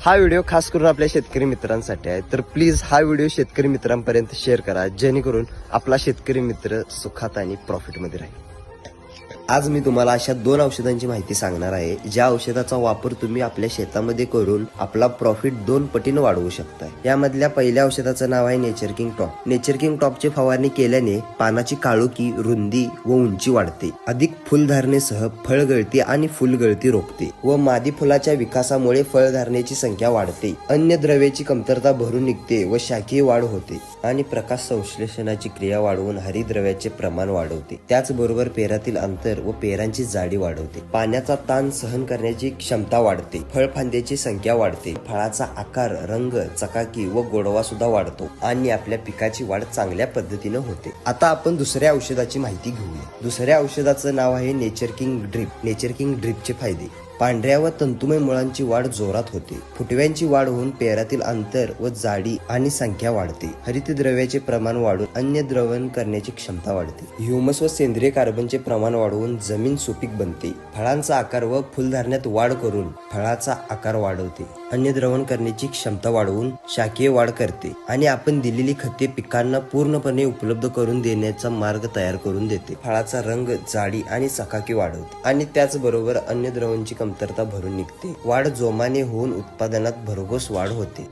हा व्हिडिओ खास करून आपल्या शेतकरी मित्रांसाठी आहे, तर प्लीज हा व्हिडिओ शेतकरी मित्रांपर्यंत शेअर करा, जेणेकरून आपला शेतकरी मित्र सुखात आणि प्रॉफिटमध्ये राहील. आज मी तुम्हाला अशा 2 औषधांची माहिती सांगणार आहे, ज्या औषधाचा वापर तुम्ही आपल्या शेतामध्ये करून आपला प्रॉफिट 2 पटीने वाढवू शकता. यामधल्या पहिल्या औषधाचं नाव आहे nature king top. Nature king टॉपची फवारणी केल्याने पानाची काळोखी, रुंदी व उंची वाढते. अधिक फुलधारणेसह फळगळती आणि फुलगळती रोखते व मादी फुलाच्या विकासामुळे फळधारणेची संख्या वाढते. अन्य द्रव्याची कमतरता भरून निघते व शाखीय वाढ होते आणि प्रकाश संश्लेषणाची क्रिया वाढवून हरितद्रव्याचे प्रमाण वाढवते. त्याचबरोबर पेरातील अंतर व पेरांची जाडी वाढवते. पाण्याचा ताण सहन करण्याची क्षमता वाढते. फळफांद्याची संख्या वाढते. फळाचा आकार, रंग, चकाकी व गोडवा सुद्धा वाढतो आणि आपल्या पिकाची वाढ चांगल्या पद्धतीने होते. आता आपण दुसऱ्या औषधाची माहिती घेऊया. दुसऱ्या औषधाचं नाव आहे nature king drip. Nature king ड्रिपचे फायदे: पांढऱ्या व तंतुमय मुळांची वाढ जोरात होते. फुटव्यांची वाढ होऊन पेरातील अंतर व जाडी आणि संख्या वाढते. हरितद्रव्याचे प्रमाण वाढून अन्य द्रवण करण्याची क्षमता वाढते. ह्युमस व सेंद्रिय कार्बनचे प्रमाण वाढवून जमीन सुपीक बनते. फळांचा आकार व फुलधारण्यात वाढ करून फळाचा आकार वाढवते. अन्य द्रवण करण्याची क्षमता वाढवून शाखीय वाढ करते आणि आपण दिलेली खते पिकांना पूर्णपणे उपलब्ध करून देण्याचा मार्ग तयार करून देते. फळाचा रंग, जाडी आणि चकाकी वाढवते आणि त्याचबरोबर अन्य द्रव्यांची कमतरता भरून निघते. वाढ जोमाने होऊन उत्पादनात भरघोस वाढ होते.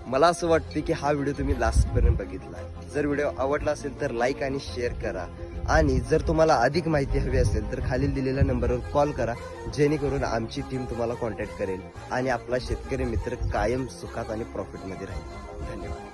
मला असं वाटतं की हा व्हिडिओ तुम्ही लास्ट पर्यंत बघितला. जर व्हिडिओ आवडला असेल तर लाईक आणि शेअर करा आणि जर तुम्हाला अधिक माहिती हवी असेल तर खालील दिलेल्या नंबरवर कॉल करा, जेणेकरून आमची टीम तुम्हाला कॉन्टॅक्ट करेल आणि आपला शेतकरी मित्र कायम सुखात आणि प्रॉफिटमध्ये राहील. धन्यवाद.